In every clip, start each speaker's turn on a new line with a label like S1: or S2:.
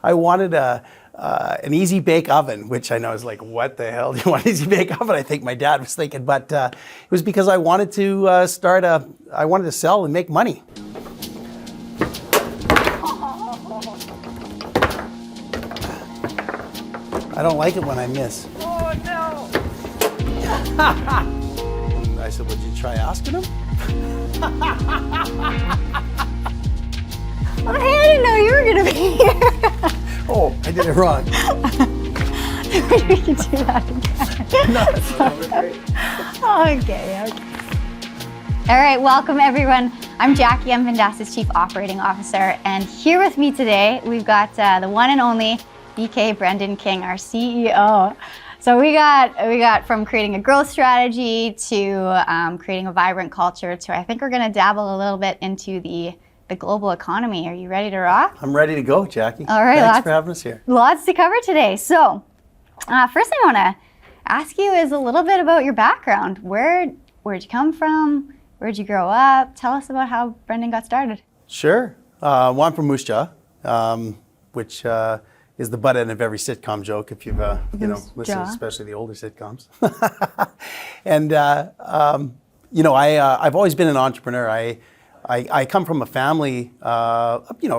S1: I wanted an easy bake oven, which I know is like, what the hell do you want an easy bake oven? I think my dad was thinking, but it was because I wanted to I wanted to sell and make money. I don't like it when I miss.
S2: Oh no!
S1: I said, would you try asking him?
S2: I didn't know you were gonna be here.
S1: Oh, I did it wrong.
S2: We can do that again.
S1: No, that's great.
S2: Okay. All right, welcome everyone. I'm Jackie, I'm Vendasta's Chief Operating Officer, and here with me today, we've got the one and only BK Brendan King, our CEO. So we got from creating a growth strategy to creating a vibrant culture to I think we're gonna dabble a little bit into the global economy. Are you ready to rock?
S1: I'm ready to go, Jackie.
S2: All right,
S1: thanks for having us here.
S2: Lots to cover today. So first thing I wanna ask you is a little bit about your background. Where'd you come from? Where'd you grow up? Tell us about how Brendan got started.
S1: Sure. Well, I'm from Moose Jaw, which is the butt end of every sitcom joke if you've listened, especially the older sitcoms. And I've always been an entrepreneur. I come from a family,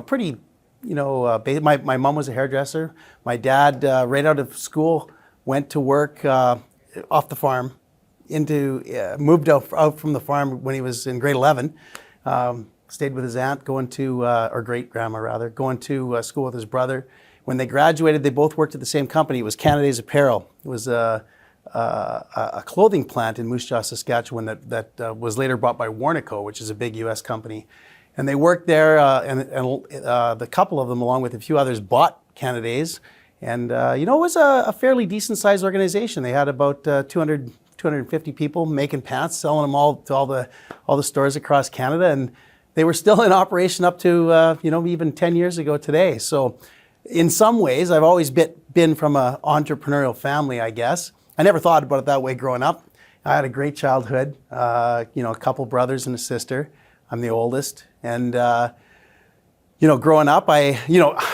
S1: pretty, my mom was a hairdresser. My dad, right out of school, went to work off the farm, moved out from the farm when he was in grade 11. Stayed with his aunt, or great grandma rather, going to school with his brother. When they graduated, they both worked at the same company. It was Canada's Apparel. It was a clothing plant in Moose Jaw, Saskatchewan that was later bought by Warnaco, which is a big U.S. company. And they worked there, and the couple of them, along with a few others, bought Canada's. And it was a fairly decent-sized organization. They had about 250 people making pants, selling them all to all the stores across Canada. And they were still in operation up to even 10 years ago today. So in some ways, I've always been from an entrepreneurial family, I guess. I never thought about it that way growing up. I had a great childhood, a couple brothers and a sister. I'm the oldest. And, growing up, I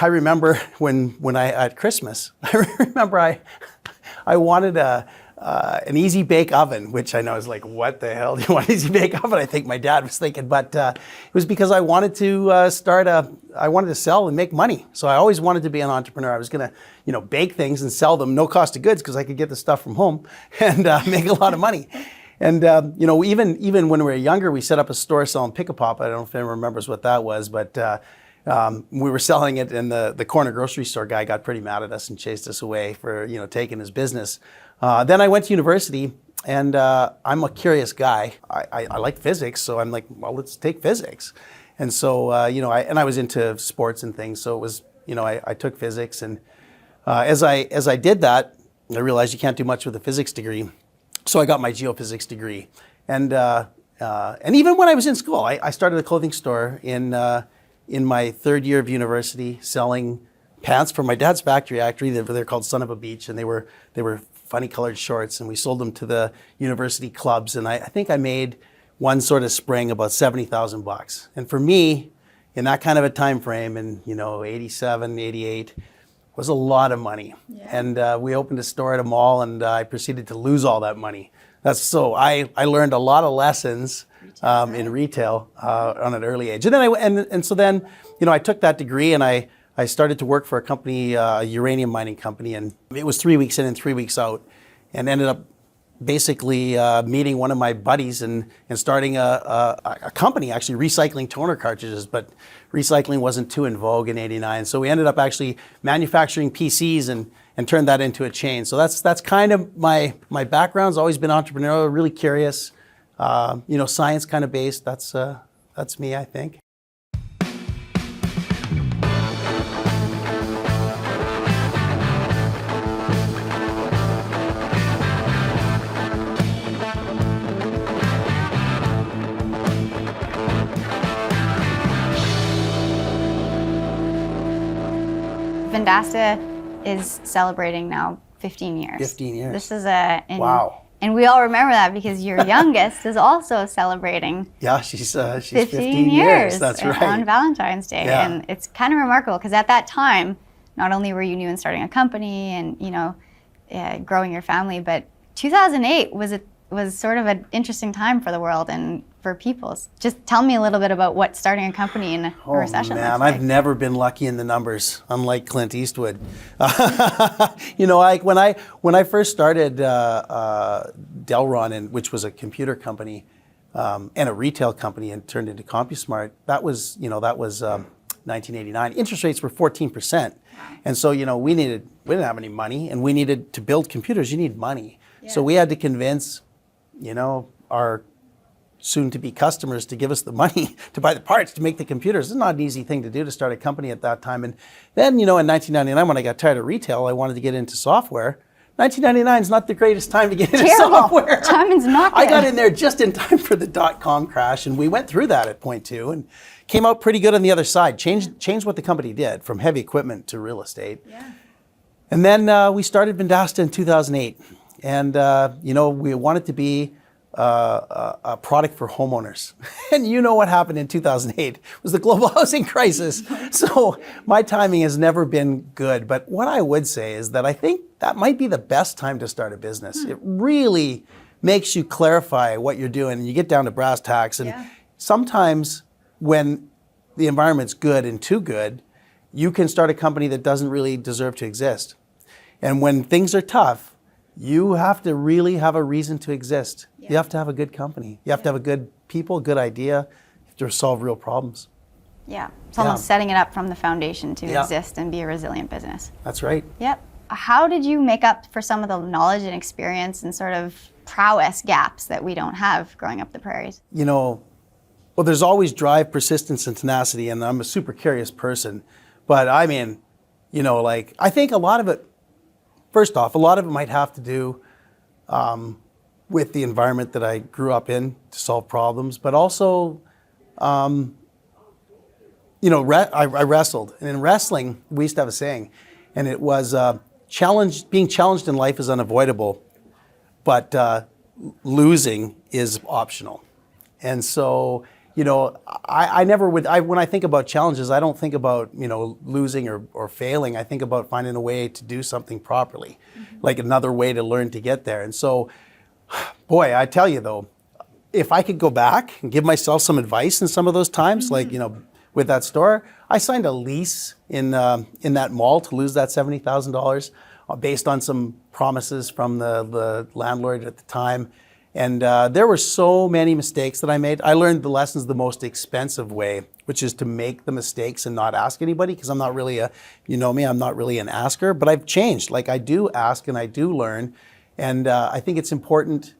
S1: remember when I, at Christmas, I wanted an easy bake oven, which I know is like, what the hell do you want an easy bake oven? I think my dad was thinking, but it was because I wanted to I wanted to sell and make money. So I always wanted to be an entrepreneur. I was gonna, bake things and sell them, no cost of goods, because I could get the stuff from home and make a lot of money. And even when we were younger, we set up a store selling Pick-a-Pop. I don't know if anyone remembers what that was, but we were selling it, and the corner grocery store guy got pretty mad at us and chased us away for taking his business. Then I went to university, and I'm a curious guy. I like physics, so I'm like, well, let's take physics. And so I was into sports and things, so it was I took physics, and as I did that, I realized you can't do much with a physics degree, so I got my geophysics degree. And even when I was in school, I started a clothing store in my third year of university, selling pants from my dad's factory. Actually, they're called Son of a Beach, and they were funny colored shorts, and we sold them to the university clubs. And I think I made one sort of spring about $70,000. And for me, in that kind of a time frame, in 87, 88, was a lot of money. Yeah. And we opened a store at a mall, and I proceeded to lose all that money. I learned a lot of lessons in retail on an early age. And then so I took that degree, and I started to work for a company, a uranium mining company, and it was 3 weeks in and 3 weeks out, and ended up basically meeting one of my buddies and starting a company, actually recycling toner cartridges, but recycling wasn't too in vogue in '89. So we ended up actually manufacturing PCs and turned that into a chain. So that's kind of my background's always been entrepreneurial, really curious, science kind of based. That's me, I think.
S2: Vendasta is celebrating now 15 years.
S1: 15 years.
S2: This is
S1: wow.
S2: And we all remember that because your youngest is also celebrating.
S1: Yeah, she's 15 years. That's right.
S2: On Valentine's Day.
S1: Yeah.
S2: And it's kind of remarkable because at that time, not only were you new in starting a company and, growing your family, but 2008 was sort of an interesting time for the world and for people. Just tell me a little bit about what starting a company in a recession looks like.
S1: I've never been lucky in the numbers, unlike Clint Eastwood. Like when I first started Delron, which was a computer company and a retail company, and turned into CompuSmart, that was 1989. Interest rates were 14%, and so we didn't have any money, and we needed to build computers. You need money, so we had to convince our soon-to-be customers to give us the money to buy the parts to make the computers. It's not an easy thing to do to start a company at that time. And then, in 1999, when I got tired of retail, I wanted to get into software. 1999 is not the greatest time to get into software.
S2: Timing's not good.
S1: I got in there just in time for the dot-com crash, and we went through that at point 2 and came out pretty good on the other side. Changed what the company did from heavy equipment to real estate. Yeah. And then we started Vendasta in 2008. And, we wanted to be a product for homeowners. And what happened in 2008 was the global housing crisis. So my timing has never been good. But what I would say is that I think that might be the best time to start a business. It really makes you clarify what you're doing. You get down to brass tacks. And sometimes when the environment's good and too good, you can start a company that doesn't really deserve to exist. And when things are tough, you have to really have a reason to exist. You have to have a good company. You have to have a good people, good idea. You have to solve real problems.
S2: Yeah, it's almost setting it up from the foundation to exist and be a resilient business.
S1: That's right.
S2: Yep. How did you make up for some of the knowledge and experience and sort of prowess gaps that we don't have growing up the prairies?
S1: Well, there's always drive, persistence, and tenacity, and I'm a super curious person. But I mean, I think a lot of it, first off, a lot of it might have to do with the environment that I grew up in to solve problems, but also, I wrestled. And in wrestling, we used to have a saying, and it was being challenged in life is unavoidable, but losing is optional. And so, I never would, when I think about challenges, I don't think about, losing or failing. I think about finding a way to do something properly, like another way to learn to get there. And so, boy, I tell you though, if I could go back and give myself some advice in some of those times, like, with that store, I signed a lease in that mall to lose that $70,000 based on some promises from the landlord at the time. And there were so many mistakes that I made. I learned the lessons the most expensive way, which is to make the mistakes and not ask anybody, because I'm not really I'm not really an asker, but I've changed. Like, I do ask and I do learn. And I think it's important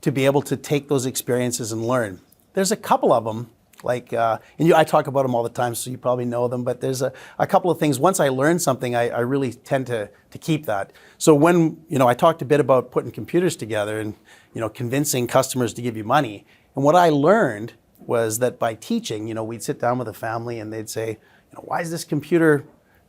S1: to be able to take those experiences and learn. There's a couple of them, I talk about them all the time, so you probably know them, but there's a couple of things. Once I learn something, I really tend to keep that. So when, I talked a bit about putting computers together and, convincing customers to give you money. And what I learned was that by teaching, we'd sit down with a family and they'd say, why is this computer,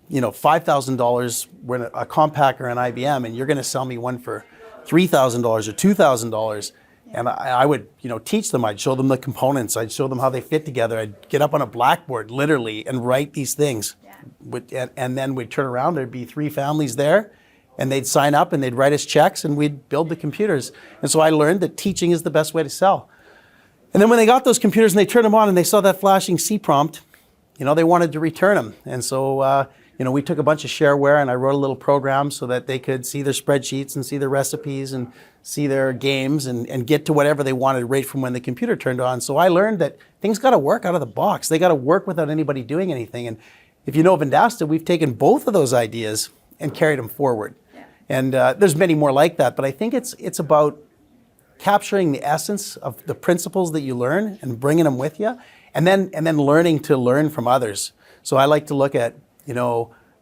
S1: $5,000 when a Compaq or an IBM, and you're going to sell me one for $3,000 or $2,000? And I would, teach them. I'd show them the components. I'd show them how they fit together. I'd get up on a blackboard, literally, and write these things. Yeah. And then we'd turn around. There'd be 3 families there, and they'd sign up, and they'd write us checks, and we'd build the computers. And so I learned that teaching is the best way to sell. And then when they got those computers and they turned them on and they saw that flashing C prompt, they wanted to return them. And so, we took a bunch of shareware and I wrote a little program so that they could see their spreadsheets and see their recipes and see their games and get to whatever they wanted right from when the computer turned on. So I learned that things got to work out of the box. They got to work without anybody doing anything. And if you know Vendasta, we've taken both of those ideas and carried them forward. Yeah. And there's many more like that, but I think it's about capturing the essence of the principles that you learn and bringing them with you, and then learning to learn from others. So I like to look at,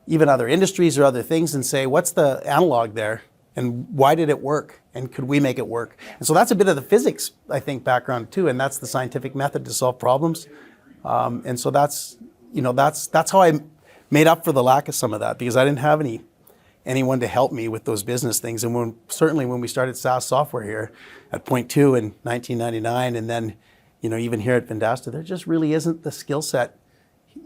S1: even other industries or other things and say, what's the analog there? And why did it work? And could we make it work? And so that's a bit of the physics, I think, background too. And that's the scientific method to solve problems. And so that's how I made up for the lack of some of that, because I didn't have anyone to help me with those business things. And certainly when we started SaaS software here at point 2 in 1999, and then, even here at Vendasta, there just really isn't the skill set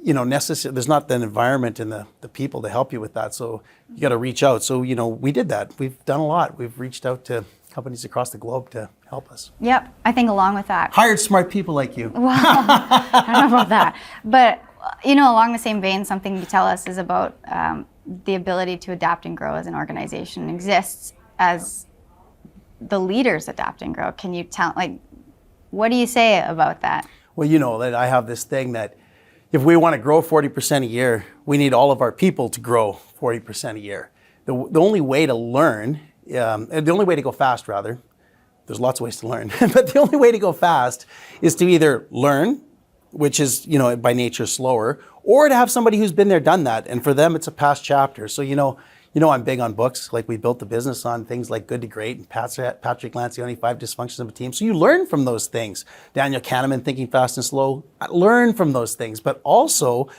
S1: there's not the environment and the people to help you with that. So you got to reach out. So, we did that. We've done a lot. We've reached out to companies across the globe to help us.
S2: Yep. I think along with that.
S1: Hired smart people like you.
S2: Well, I don't know about that. But, along the same vein, something you tell us is about the ability to adapt and grow as an organization exists as the leaders adapt and grow. Can you tell, what do you say about that?
S1: Well, that I have this thing that if we want to grow 40% a year, we need all of our people to grow 40% a year. The only way to learn, the only way to go fast, rather, there's lots of ways to learn, but the only way to go fast is to either learn, which is, by nature slower, or to have somebody who's been there, done that. And for them, it's a past chapter. So, I'm big on books. Like, we built the business on things like Good to Great and Patrick Lancioni, 5 Dysfunctions of a Team. So you learn from those things. Daniel Kahneman, Thinking Fast and Slow, learn from those things. But also,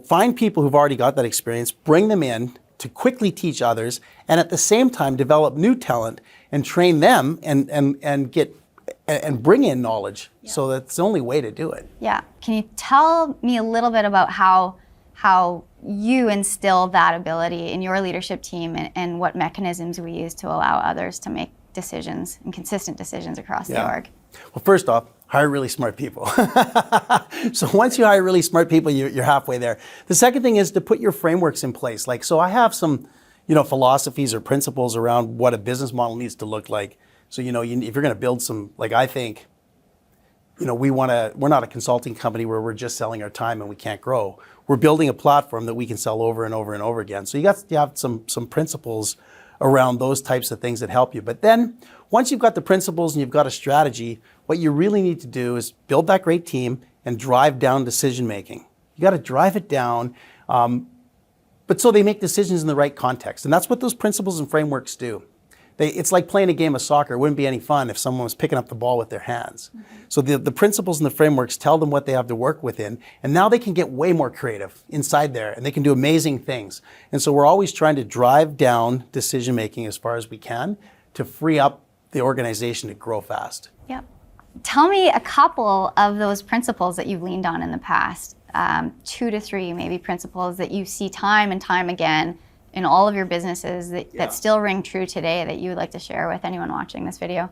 S1: find people who've already got that experience, bring them in to quickly teach others, and at the same time, develop new talent and train them and bring in knowledge. Yeah. So that's the only way to do it.
S2: Yeah. Can you tell me a little bit about how you instill that ability in your leadership team and what mechanisms we use to allow others to make decisions and consistent decisions across the org?
S1: Well, first off, hire really smart people. So once you hire really smart people, you're halfway there. The second thing is to put your frameworks in place. So I have some, philosophies or principles around what a business model needs to look like. So, if you're going to build some, I think, we're not a consulting company where we're just selling our time and we can't grow. We're building a platform that we can sell over and over and over again. So you have some principles around those types of things that help you. But then once you've got the principles and you've got a strategy, what you really need to do is build that great team and drive down decision making. You got to drive it down, but so they make decisions in the right context. And that's what those principles and frameworks do. It's like playing a game of soccer. It wouldn't be any fun if someone was picking up the ball with their hands. Mm-hmm. So the principles and the frameworks tell them what they have to work within, and now they can get way more creative inside there, and they can do amazing things. And so we're always trying to drive down decision-making as far as we can to free up the organization to grow fast.
S2: Yep. Tell me a couple of those principles that you've leaned on in the past, 2 to 3 maybe principles that you see time and time again in all of your businesses that still ring true today that you would like to share with anyone watching this video?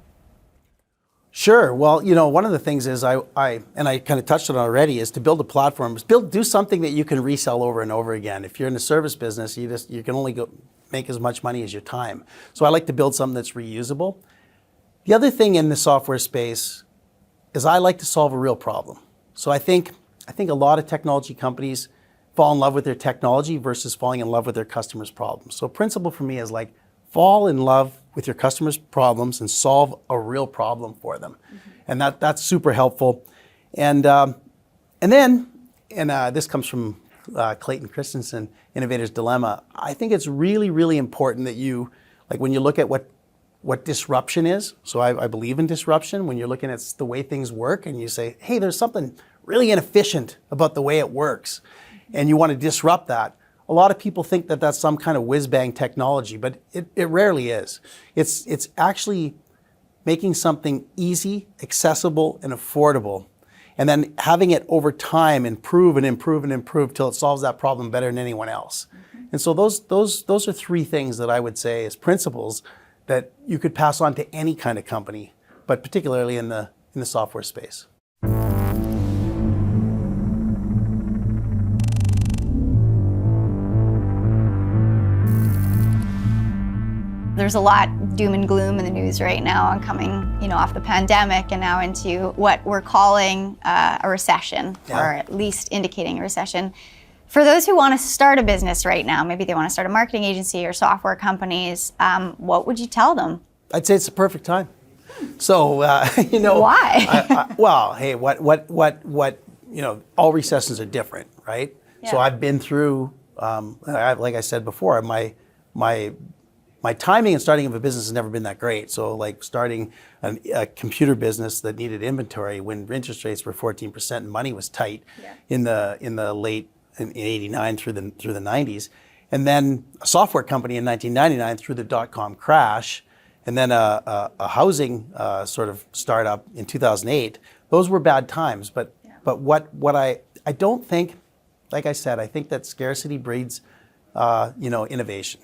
S1: Sure. Well, one of the things is I kind of touched on it already, is to build a platform, do something that you can resell over and over again. If you're in a service business, you can only make as much money as your time. So I like to build something that's reusable. The other thing in the software space is I like to solve a real problem. So I think a lot of technology companies fall in love with their technology versus falling in love with their customers' problems. So a principle for me is fall in love with your customers' problems and solve a real problem for them. Mm-hmm. And that's super helpful. And then this comes from Clayton Christensen, Innovator's Dilemma. I think it's really, really important that you, when you look at what disruption is, so I believe in disruption, when you're looking at the way things work and you say, hey, there's something really inefficient about the way it works, and you want to disrupt that. A lot of people think that that's some kind of whiz-bang technology, but it rarely is. It's actually making something easy, accessible, and affordable, and then having it over time improve and improve and improve till it solves that problem better than anyone else. Mm-hmm. And so those are 3 things that I would say as principles that you could pass on to any kind of company, but particularly in the software space.
S2: There's a lot doom and gloom in the news right now and coming, off the pandemic and now into what we're calling a recession, or at least indicating a recession. For those who want to start a business right now, maybe they want to start a marketing agency or software companies, what would you tell them?
S1: I'd say it's the perfect time. So,
S2: Why?
S1: Well, hey, all recessions are different, right? Yeah. So I've been through, like I said before, my timing and starting of a business has never been that great. So starting a computer business that needed inventory when interest rates were 14% and money was tight in the late in 89 through the 90s. And then a software company in 1999 through the dot-com crash, and then a housing sort of startup in 2008. Those were bad times, but what I don't think like I said, I think that scarcity breeds, innovation.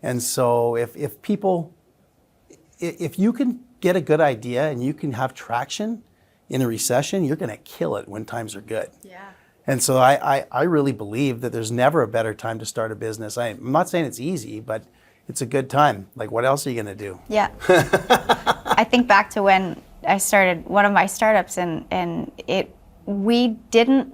S1: And so if you can get a good idea and you can have traction in a recession, you're going to kill it when times are good.
S2: Yeah.
S1: And so I really believe that there's never a better time to start a business. I'm not saying it's easy, but it's a good time. Like, what else are you going to do?
S2: Yeah. I think back to when I started one of my startups, and we didn't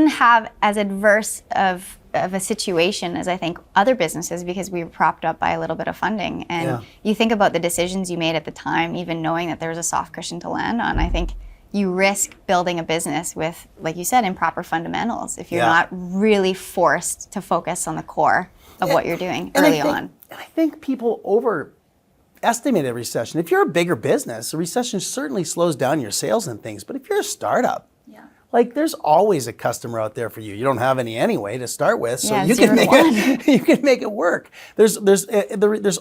S2: have as adverse of a situation as I think other businesses, because we were propped up by a little bit of funding. And you think about the decisions you made at the time, even knowing that there was a soft cushion to land on. I think you risk building a business with, like you said, improper fundamentals if you're not really forced to focus on the core of what you're doing early on.
S1: And I think people overestimate a recession. If you're a bigger business, a recession certainly slows down your sales and things. But if you're a startup, like, there's always a customer out there for you. You don't have any anyway to start with, so you can make it. You can make it work. There's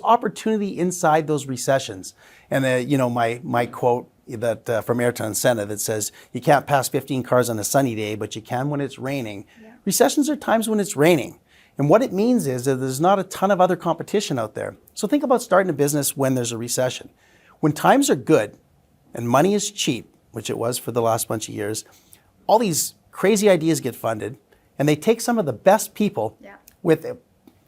S1: opportunity inside those recessions. And my quote that from Ayrton Senna that says, "You can't pass 15 cars on a sunny day, but you can when it's raining." Yeah. Recessions are times when it's raining, and what it means is that there's not a ton of other competition out there. So think about starting a business when there's a recession. When times are good, and money is cheap, which it was for the last bunch of years. All these crazy ideas get funded, and they take some of the best people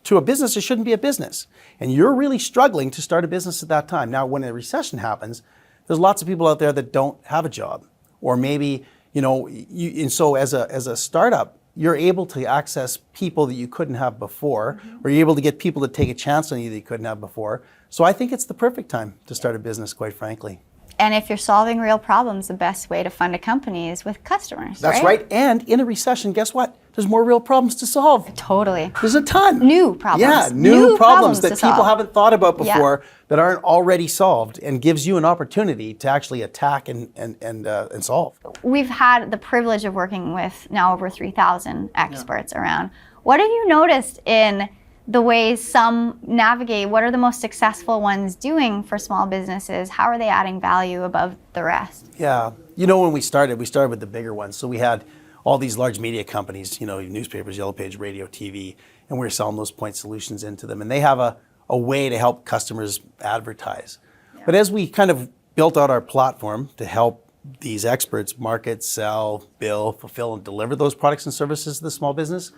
S1: to a business that shouldn't be a business. And you're really struggling to start a business at that time. Now, when a recession happens, there's lots of people out there that don't have a job, or maybe and so as a startup, you're able to access people that you couldn't have before, or you're able to get people to take a chance on you that you couldn't have before. So I think it's the perfect time to start a business, quite frankly.
S2: And if you're solving real problems, the best way to fund a company is with customers.
S1: That's right. And in a recession, guess what? There's more real problems to solve.
S2: Totally.
S1: There's a ton.
S2: New problems.
S1: Yeah, new problems that people
S2: solve.
S1: haven't thought about before that aren't already solved, and gives you an opportunity to actually attack and solve.
S2: We've had the privilege of working with now over 3,000 experts around. What have you noticed in the ways some navigate? What are the most successful ones doing for small businesses? How are they adding value above the rest?
S1: Yeah, when we started with the bigger ones. So we had all these large media companies, newspapers, Yellow Page, radio, TV, and we were selling those point solutions into them. And they have a way to help customers advertise. Yeah. But as we kind of built out our platform to help these experts market, sell, bill, fulfill, and deliver those products and services to the small business,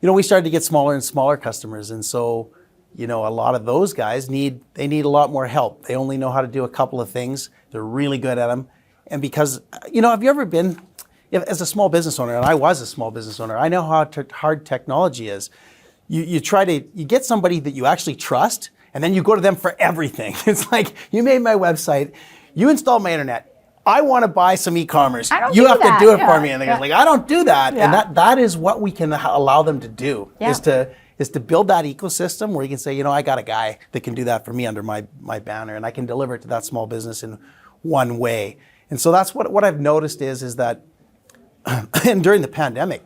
S1: we started to get smaller and smaller customers. And so, a lot of those guys need a lot more help. They only know how to do a couple of things. They're really good at them. And because, have you ever been, as a small business owner, and I was a small business owner, I know how hard technology is. You get somebody that you actually trust, and then you go to them for everything. It's like, you made my website, you installed my internet, I want to buy some e-commerce. You have to do it for me. And they're like, I don't do that. Yeah. And that is what we can allow them to do, is to build that ecosystem where you can say, I got a guy that can do that for me under my banner, and I can deliver it to that small business in one way. And so that's what I've noticed is that, and during the pandemic,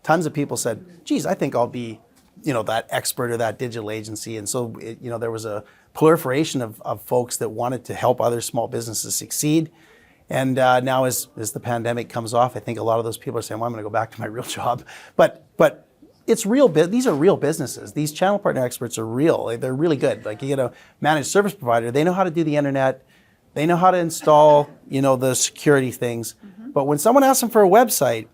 S1: tons of people said, geez, I think I'll be, that expert or that digital agency. And so, there was a proliferation of folks that wanted to help other small businesses succeed. And now as the pandemic comes off, I think a lot of those people are saying, well, I'm going to go back to my real job. But it's real. These are real businesses. These channel partner experts are real. They're really good. Like, you get a managed service provider, they know how to do the internet. They know how to install, the security things. Mm-hmm. But when someone asks them for a website,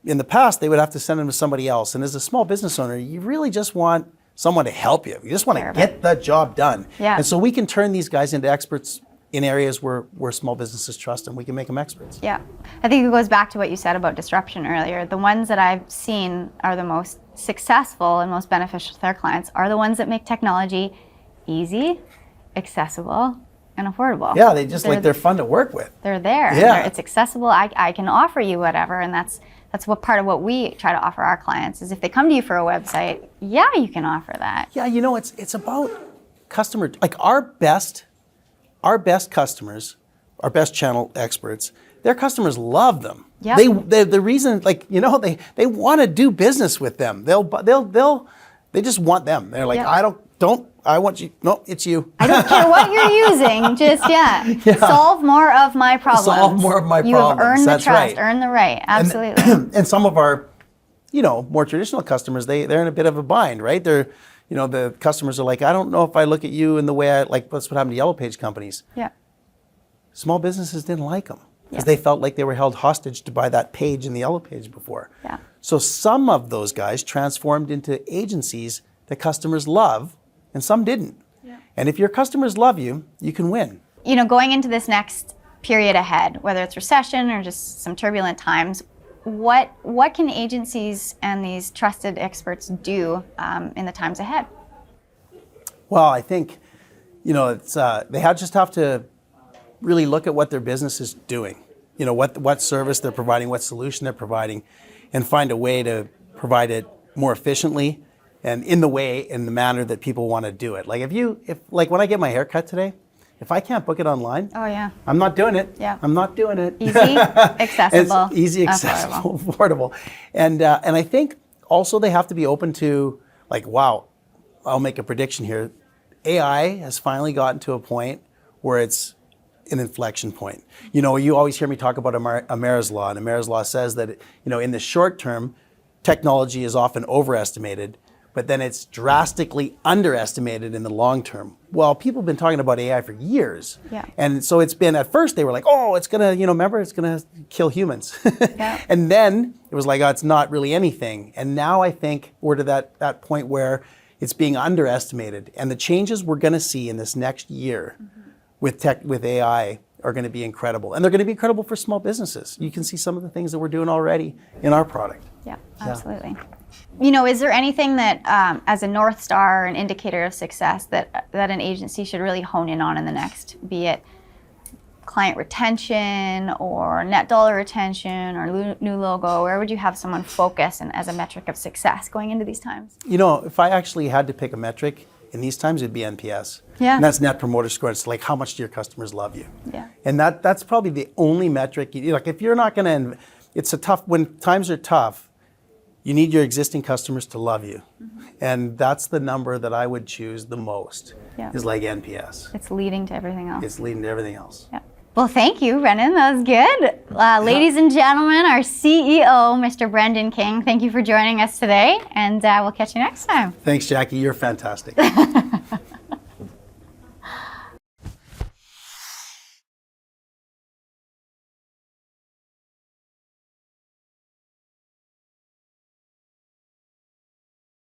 S1: in the past, they would have to send them to somebody else. And as a small business owner, you really just want someone to help you. You just want to get the job done. Yeah. And so we can turn these guys into experts in areas where small businesses trust them. We can make them experts. Yeah.
S2: I think it goes back to what you said about disruption earlier. The ones that I've seen are the most successful and most beneficial to their clients are the ones that make technology easy, accessible, and affordable.
S1: Yeah, they're fun to work with.
S2: They're there. Yeah. It's accessible. I can offer you whatever, and that's what part of what we try to offer our clients is if they come to you for a website, you can offer that.
S1: Yeah, it's about customer, like our best customers, our best channel experts, their customers love them. Yep. The reason, they want to do business with them. They just want them. They're like, I want you, no, it's you.
S2: I don't care what you're using, just, solve more of my problems.
S1: Solve more of my
S2: You have
S1: problems.
S2: earned
S1: That's
S2: the trust,
S1: right.
S2: earned the right, absolutely.
S1: And some of our, more traditional customers, they're in a bit of a bind, right? The customers are like, I don't know if I look at you in the way that's what happened to Yellow Page companies.
S2: Yeah.
S1: Small businesses didn't like them because
S2: Yeah.
S1: they felt like they were held hostage to buy that page in the Yellow Page before.
S2: Yeah.
S1: So some of those guys transformed into agencies that customers love, and some didn't. Yeah. And if your customers love you, you can win.
S2: Going into this next period ahead, whether it's recession or just some turbulent times, what can agencies and these trusted experts do in the times ahead?
S1: Well, I think, it's they just have to really look at what their business is doing. What service they're providing, what solution they're providing, and find a way to provide it more efficiently and in the manner that people want to do it. Like when I get my hair cut today, if I can't book it online,
S2: Oh yeah.
S1: I'm not doing it.
S2: Yeah.
S1: I'm not doing it.
S2: Easy, accessible.
S1: It's easy, accessible, affordable. And I think also they have to be open to wow, I'll make a prediction here. AI has finally gotten to a point where it's an inflection point. You always hear me talk about Amara's Law, and Amara's Law says that, in the short term, technology is often overestimated, but then it's drastically underestimated in the long term. Well, people have been talking about AI for years.
S2: Yeah.
S1: And so it's been, at first they were like, oh, it's gonna, remember, it's gonna kill humans.
S2: Yeah.
S1: And then it was like, oh, it's not really anything. And now I think we're to that point where it's being underestimated. And the changes we're gonna see in this next year with AI are gonna be incredible. And they're gonna be incredible for small businesses. You can see some of the things that we're doing already in our product.
S2: Yeah, absolutely. Is there anything that, as a North Star, an indicator of success, that an agency should really hone in on in the next, be it client retention or net dollar retention or new logo? Where would you have someone focus and as a metric of success going into these times?
S1: If I actually had to pick a metric in these times, it'd be NPS.
S2: Yeah.
S1: And that's Net Promoter Score. It's like, how much do your customers love you?
S2: Yeah.
S1: And that's probably the only metric. If you're not going to, when times are tough, you need your existing customers to love you. Mm-hmm. And that's the number that I would choose the most, is like NPS.
S2: It's leading to everything else.
S1: It's leading to everything else.
S2: Yeah. Well, thank you, Brendan. That was good. Ladies and gentlemen, our CEO, Mr. Brendan King, thank you for joining us today, and we'll catch you next time.
S1: Thanks, Jackie. You're fantastic.